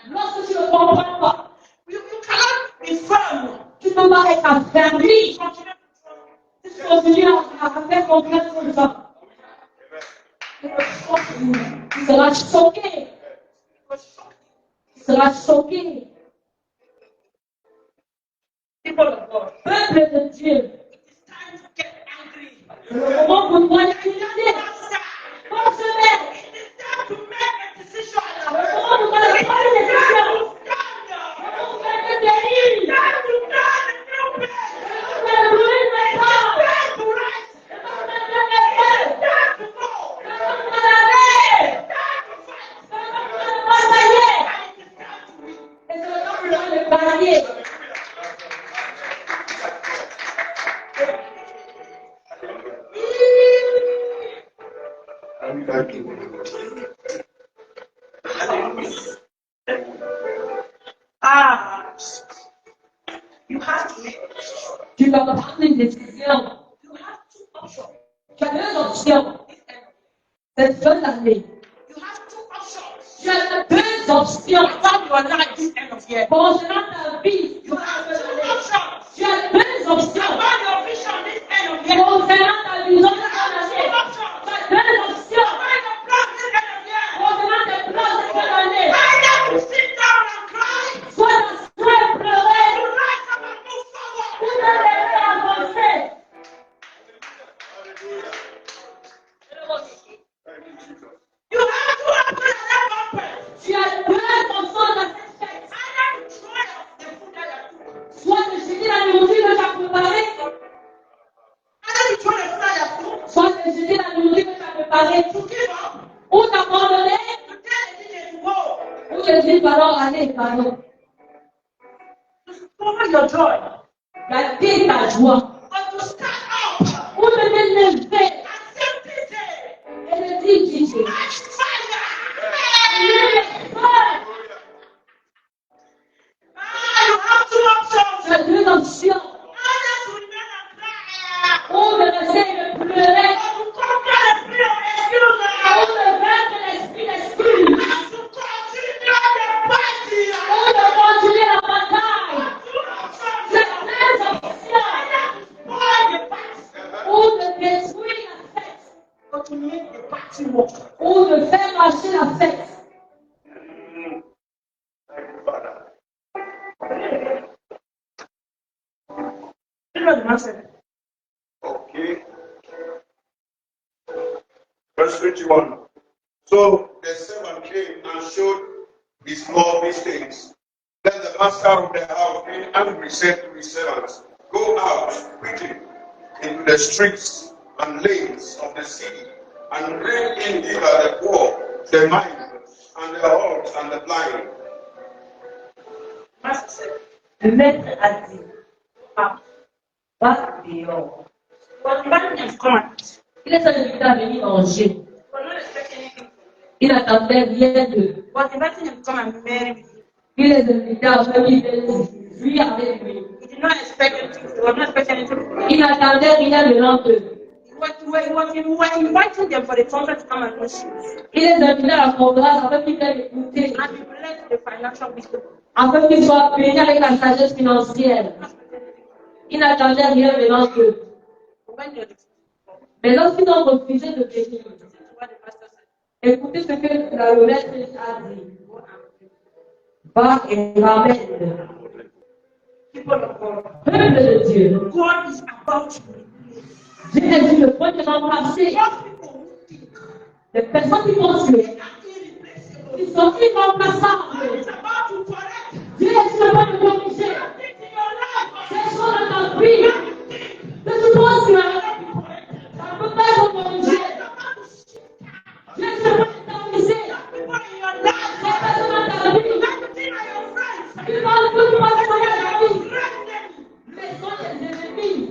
[SPEAKER 3] Lorsque tu ne comprends pas,
[SPEAKER 2] You cannot be firm.
[SPEAKER 3] tu ne peux pas être affermi.
[SPEAKER 2] Continue to trust.
[SPEAKER 3] Si tu continues à faire confiance aux gens, tu seras choqué. Tu seras choqué.
[SPEAKER 2] People of God,
[SPEAKER 3] Peuple de Dieu,
[SPEAKER 2] it is time to get angry.
[SPEAKER 3] c'est le moment pour toi d'être
[SPEAKER 2] Master,
[SPEAKER 3] pour se mettre.
[SPEAKER 2] it is time to make a decision.
[SPEAKER 3] C'est le moment pour toi de prendre une décision.
[SPEAKER 2] It's time
[SPEAKER 3] Pour faire des délits.
[SPEAKER 2] to turn the new page.
[SPEAKER 3] Pour faire le bruit de
[SPEAKER 2] It's
[SPEAKER 3] temps.
[SPEAKER 2] time to rise.
[SPEAKER 3] Pour faire des délits.
[SPEAKER 2] It's time to go.
[SPEAKER 3] Pour faire d'aller.
[SPEAKER 2] It's time to fight.
[SPEAKER 3] Pour faire batailler.
[SPEAKER 2] And it is time to win.
[SPEAKER 3] Et c'est le temps pour toi de gagner.
[SPEAKER 2] You have to make a decision.
[SPEAKER 3] Tu dois prendre une décision.
[SPEAKER 2] You have two options.
[SPEAKER 3] Tu as deux options.
[SPEAKER 2] This end of
[SPEAKER 3] Cette fin d'année,
[SPEAKER 2] You have two options.
[SPEAKER 3] tu as deux options.
[SPEAKER 2] About your life this end of year.
[SPEAKER 3] Concernant ta vie,
[SPEAKER 2] You have two options.
[SPEAKER 3] tu as deux options.
[SPEAKER 2] About your vision this end of year.
[SPEAKER 3] Concernant ta vision de
[SPEAKER 2] You
[SPEAKER 3] fin
[SPEAKER 2] have two
[SPEAKER 3] d'année,
[SPEAKER 2] options.
[SPEAKER 3] tu as deux options.
[SPEAKER 2] About your plan this end of year.
[SPEAKER 3] Concernant tes plans de fin d'année,
[SPEAKER 2] Either to sit down and cry,
[SPEAKER 3] soit t'asseoir et
[SPEAKER 2] to
[SPEAKER 3] pleurer,
[SPEAKER 2] rise up and move
[SPEAKER 3] ou
[SPEAKER 2] forward.
[SPEAKER 3] te laisser avancer.
[SPEAKER 2] You have two options at that moment.
[SPEAKER 3] Tu as deux options dans cette fête.
[SPEAKER 2] Either to throw out the food that you cook.
[SPEAKER 3] Soit de jeter la nourriture que tu as préparée,
[SPEAKER 2] Either to throw the food that you cook.
[SPEAKER 3] soit de jeter la nourriture que tu as préparée,
[SPEAKER 2] To give up.
[SPEAKER 3] ou t'abandonner,
[SPEAKER 2] To tell the DJ to go.
[SPEAKER 3] ou te dire, pardon, allez, pardon.
[SPEAKER 2] To cover your joy.
[SPEAKER 3] Garder ta joie.
[SPEAKER 2] But to stand up
[SPEAKER 3] Ou te lever
[SPEAKER 2] and say, DJ,
[SPEAKER 3] et te dire, DJ,
[SPEAKER 2] catch fire. You have two options.
[SPEAKER 3] tu as deux options.
[SPEAKER 2] Either to remain and cry.
[SPEAKER 3] Ou de rester et de pleurer,
[SPEAKER 2] Or to conquer the spirit of excuse.
[SPEAKER 3] ou de vaincre l'esprit d'excuse,
[SPEAKER 2] And to continue the party.
[SPEAKER 3] ou de continuer la bataille.
[SPEAKER 2] Two options.
[SPEAKER 3] Tu as deux options.
[SPEAKER 2] Spoil the party.
[SPEAKER 3] Ou de détruire la fête,
[SPEAKER 2] Or to make the party work.
[SPEAKER 3] ou de faire marcher la fête.
[SPEAKER 2] You know the man said.
[SPEAKER 1] Okay. Verse 21. So the servant came and showed his lord these things. Then the master of the house, being angry, said to his servants, go out quickly into the streets and lanes of the city, and bring in hither the poor, the maimed, and the halt, and the blind.
[SPEAKER 2] Master said.
[SPEAKER 3] Le maître a dit, va dehors.
[SPEAKER 2] When the man is gone,
[SPEAKER 3] Il Il les a invités à venir manger. Il n'attendait rien d'eux. Il les invitait à venir lui avec lui. Il n'attendait rien venant d'eux. Il les invitait à la conférence afin qu'ils puissent écouter. Afin qu'ils soient bénis avec la sagesse financière. Il n'attendait rien venant d'eux. Mais lorsqu'ils ont refusé de venir, écoutez ce que le maître a dit. Va et ramène. Peuple de Dieu. Jésus, le point de remplacer. Les personnes qui pensent qu'ils sont irremplaçables. Dieu est sur le point de corriger. Ces choses dans ta vie. Que tu penses que ça ne peut pas être corrigé. Dieu est sur le point de corriger. Ces personnes dans ta vie. Tu parles de toi dans ta vie. Mais sont des ennemis.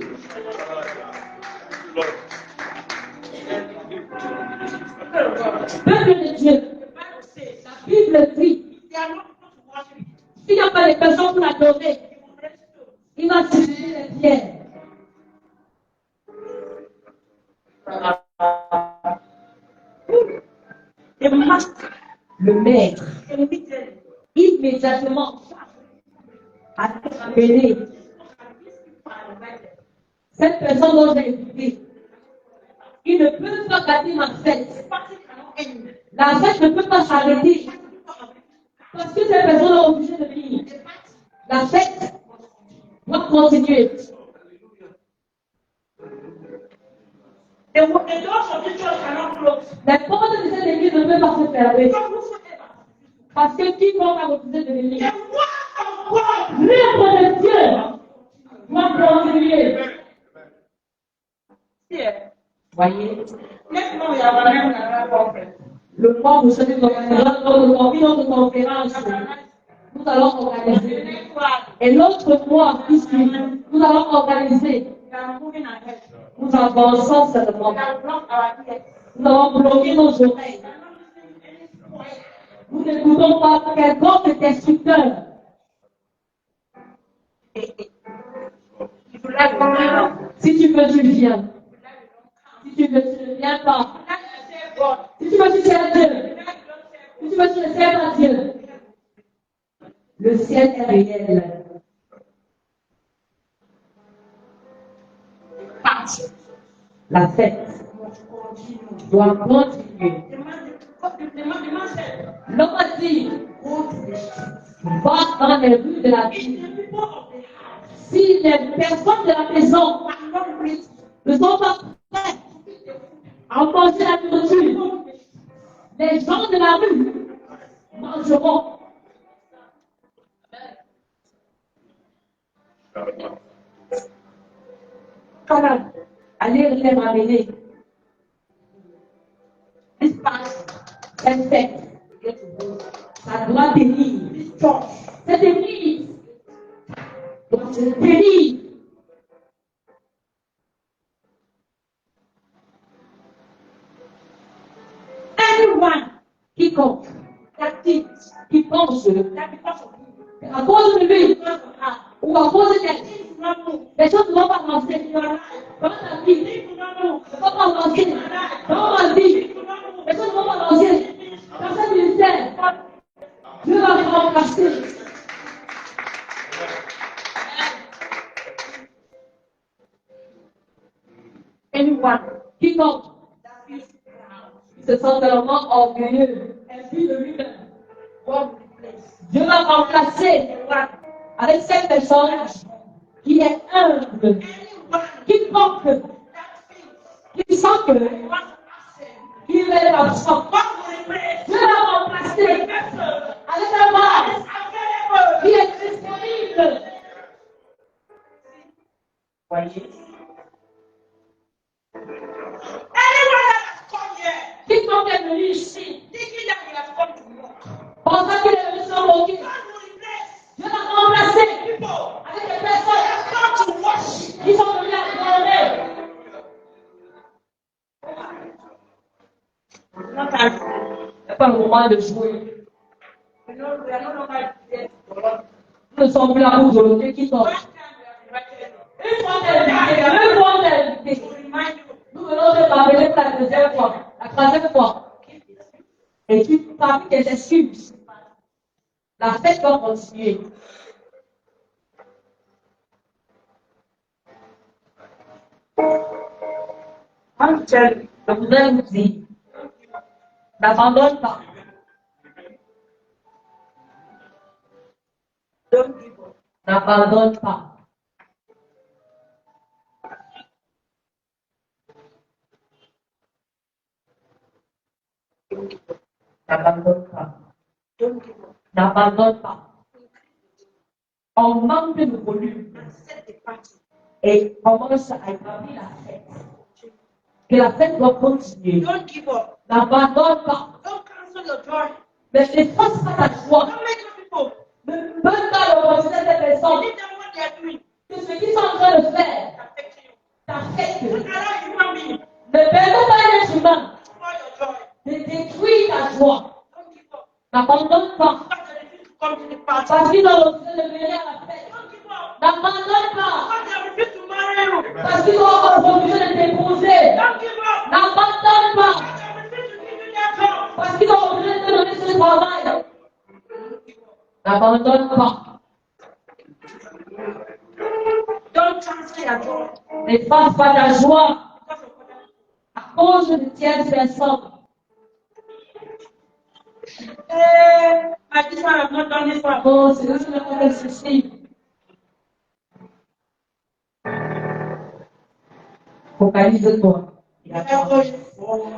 [SPEAKER 3] Peuple de Dieu, la Bible dit, s'il n'y a pas de personnes pour l'adorer, il va tirer les pierres. Le maître, immédiatement, a appelé cette personne dont j'ai invité. Il ne peut pas gâter ma fête. La fête ne peut pas s'arrêter. Parce que ces personnes ont obligé de venir. La fête doit continuer. Les portes de cette église ne peuvent pas se fermer. Parce que quiconque a refusé de venir. L'œuvre de Dieu doit continuer. Voyez, le mois où cette notre conférence, nous allons organiser. Et l'autre mois qui suit, nous allons organiser. Nous avançons seulement. Nous allons bloquer nos oreilles. Nous n'écoutons pas quelqu'un destructeur. Si tu veux, tu viens. Si tu veux, tu ne viens pas. Si tu veux, tu sers Dieu. Si tu veux, tu ne sers pas Dieu. Le ciel est réel. La fête doit continuer. L'homme a dit, va dans les rues de la ville. Si les personnes de la maison ne sont pas prêtes à manger la nourriture, les gens de la rue mangeront. Allez les ramener. Cette fête, ça doit bénir. Cette église doit se bénir. Anyone quiconque, qui pense à cause de lui ou à cause d'elle, les choses ne vont pas avancer dans ta vie. Ne vont pas avancer dans ma vie. Les choses ne vont pas avancer dans ce ministère. Dieu va les remplacer. Anyone, quiconque, se sent vraiment orgueilleux et puis de lui-même. Dieu va remplacer avec cette personne qui est humble, quiconque, qui sent qu'il est absent. Dieu va remplacer avec un mari qui est disponible. Voyez. Quiconque est venu ici, pensant qu'il est venu sans moquer, Dieu va remplacer avec des personnes qui sont venues à adorer. moment de jouer.
[SPEAKER 2] We are no longer there to God.
[SPEAKER 3] Nous ne sommes plus là pour jouer. Qui sont?
[SPEAKER 2] First time we are invited.
[SPEAKER 3] Une fois t'es invité, même fois t'es invité.
[SPEAKER 2] To remind you.
[SPEAKER 3] Nous venons de parler pour la deuxième fois, la troisième fois. Et tu parles tes excuses. La fête doit continuer. Je voudrais vous dire, n'abandonne pas.
[SPEAKER 2] Don't give up.
[SPEAKER 3] N'abandonne pas. N'abandonne pas.
[SPEAKER 2] Don't give up.
[SPEAKER 3] N'abandonne pas. On manque de volume
[SPEAKER 2] And set the party.
[SPEAKER 3] et commence à établir la fête. Que la fête doit continuer.
[SPEAKER 2] Don't give up.
[SPEAKER 3] N'abandonne pas.
[SPEAKER 2] Don't cancel your joy.
[SPEAKER 3] Mais ne force pas ta joie.
[SPEAKER 2] Don't make your people.
[SPEAKER 3] Ne donne pas l'opportunité à ces personnes
[SPEAKER 2] Believe them what they are doing.
[SPEAKER 3] que ce qu'ils sont en train de faire
[SPEAKER 2] Affect you.
[SPEAKER 3] t'affecte.
[SPEAKER 2] Don't allow human being
[SPEAKER 3] Ne permets pas à l'être humain
[SPEAKER 2] to spoil your joy.
[SPEAKER 3] de détruire ta joie.
[SPEAKER 2] Don't give up.
[SPEAKER 3] N'abandonne pas.
[SPEAKER 2] Because they refuse to come to the party.
[SPEAKER 3] Parce qu'ils ont refusé de venir à la fête.
[SPEAKER 2] Don't give up.
[SPEAKER 3] N'abandonne pas.
[SPEAKER 2] Because they refuse to marry you.
[SPEAKER 3] Parce qu'ils ont refusé de t'épouser.
[SPEAKER 2] Don't give up.
[SPEAKER 3] N'abandonne pas.
[SPEAKER 2] Because they refuse to give you their job.
[SPEAKER 3] Parce qu'ils ont refusé de te donner ce travail. N'abandonne pas.
[SPEAKER 2] Don't transfer your joy.
[SPEAKER 3] N'efface pas ta joie
[SPEAKER 2] Because of other
[SPEAKER 3] à cause de tierces personnes.
[SPEAKER 2] But this one I've not done this one.
[SPEAKER 3] Oh, c'est eux qui n'ont pas fait ceci. Focalise-toi. Et
[SPEAKER 2] Never
[SPEAKER 3] attends.
[SPEAKER 2] going forward.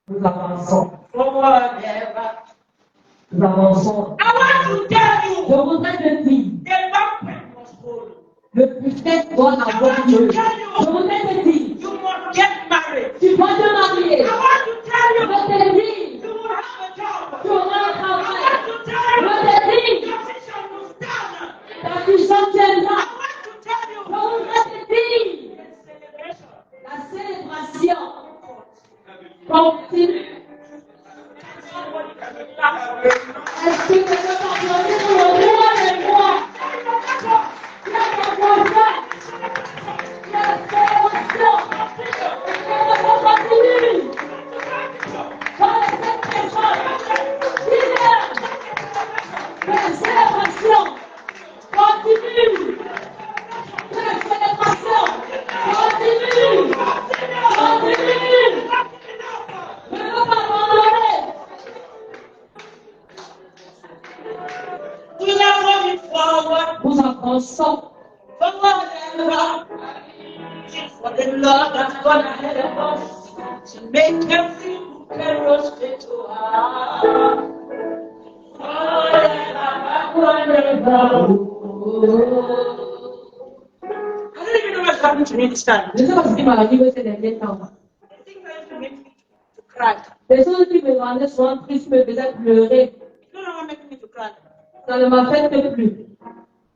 [SPEAKER 3] Nous avançons.
[SPEAKER 2] Forward, never.
[SPEAKER 3] Nous avançons.
[SPEAKER 2] I want to tell
[SPEAKER 3] Je
[SPEAKER 2] you,
[SPEAKER 3] voudrais te dire,
[SPEAKER 2] the banquet must hold.
[SPEAKER 3] le buffet doit avoir lieu. Je voudrais te dire,
[SPEAKER 2] You must get married.
[SPEAKER 3] tu dois te marier.
[SPEAKER 2] I want to tell
[SPEAKER 3] Je
[SPEAKER 2] you,
[SPEAKER 3] te dis,
[SPEAKER 2] you will have a job.
[SPEAKER 3] tu auras un
[SPEAKER 2] I
[SPEAKER 3] travail.
[SPEAKER 2] want to tell
[SPEAKER 3] Je
[SPEAKER 2] you,
[SPEAKER 3] te dis,
[SPEAKER 2] your vision will stand.
[SPEAKER 3] ta puissance est
[SPEAKER 2] I
[SPEAKER 3] là.
[SPEAKER 2] want to tell
[SPEAKER 3] Je
[SPEAKER 2] you,
[SPEAKER 3] voudrais te dire,
[SPEAKER 2] celebration.
[SPEAKER 3] la célébration continue. Est-ce que tu peux t'applaudir pour le roi des rois? Il y a ton prophète. Il y a la célébration. La célébration continue. Dans cette personne, la célébration continue. La célébration continue. Continue. Ne veux pas abandonner.
[SPEAKER 2] We are going forward.
[SPEAKER 3] Nous avançons.
[SPEAKER 2] Forward and round. For the Lord has gone ahead of us to make every crooked straight to us. Forward and round. I don't even know what's happening to me this time.
[SPEAKER 3] Je ne sais pas ce qui m'a arrivé ces derniers temps.
[SPEAKER 2] The thing that used to make me to cry.
[SPEAKER 3] Les choses qui me rendaient souvent triste me faisaient pleurer.
[SPEAKER 2] It's no longer making me to cry.
[SPEAKER 3] Ça ne m'affecte plus.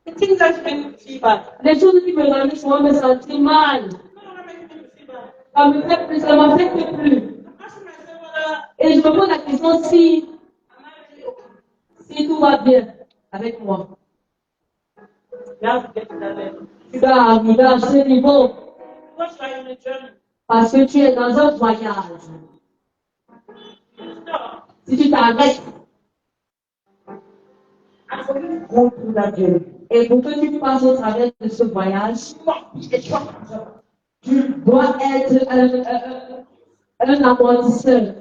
[SPEAKER 2] The things that used to make me feel bad.
[SPEAKER 3] Les choses qui me rendaient souvent me sentir mal.
[SPEAKER 2] It's no longer making me to feel bad.
[SPEAKER 3] Ça me fait plus, ça m'affecte plus.
[SPEAKER 2] I'm asking myself whether
[SPEAKER 3] Et je me pose la question si,
[SPEAKER 2] am I really okay?
[SPEAKER 3] si tout va bien avec moi.
[SPEAKER 2] You have to get to that level.
[SPEAKER 3] Tu dois arriver à ce niveau
[SPEAKER 2] Once you are in a journey,
[SPEAKER 3] parce que tu es dans un voyage.
[SPEAKER 2] you stop
[SPEAKER 3] Si tu t'arrêtes
[SPEAKER 2] and for you to go through that journey.
[SPEAKER 3] et pour que tu passes au travers de ce voyage, tu dois être un apprentisseur.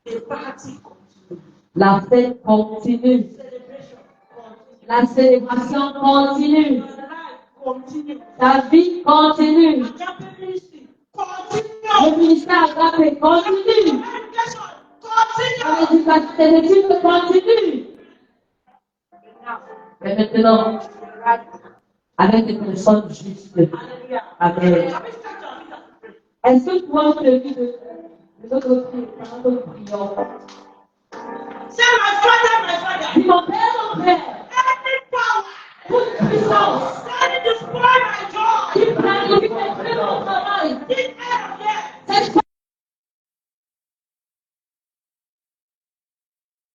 [SPEAKER 2] The party continues.
[SPEAKER 3] La fête continue.
[SPEAKER 2] Celebration continues.
[SPEAKER 3] La célébration continue.
[SPEAKER 2] Your life continues.
[SPEAKER 3] Ta vie continue.
[SPEAKER 2] Agape ministry
[SPEAKER 3] Le
[SPEAKER 2] continues.
[SPEAKER 3] ministère Agape continue.
[SPEAKER 2] Education continues.
[SPEAKER 3] L'éducation, tes études continuent. Mais maintenant,
[SPEAKER 2] You're right.
[SPEAKER 3] avec des personnes justes.
[SPEAKER 2] Hallelujah.
[SPEAKER 3] Amen.
[SPEAKER 2] Can we start our meeting?
[SPEAKER 3] Est-ce que toi, tu as vu de notre prière, pendant que nous prions,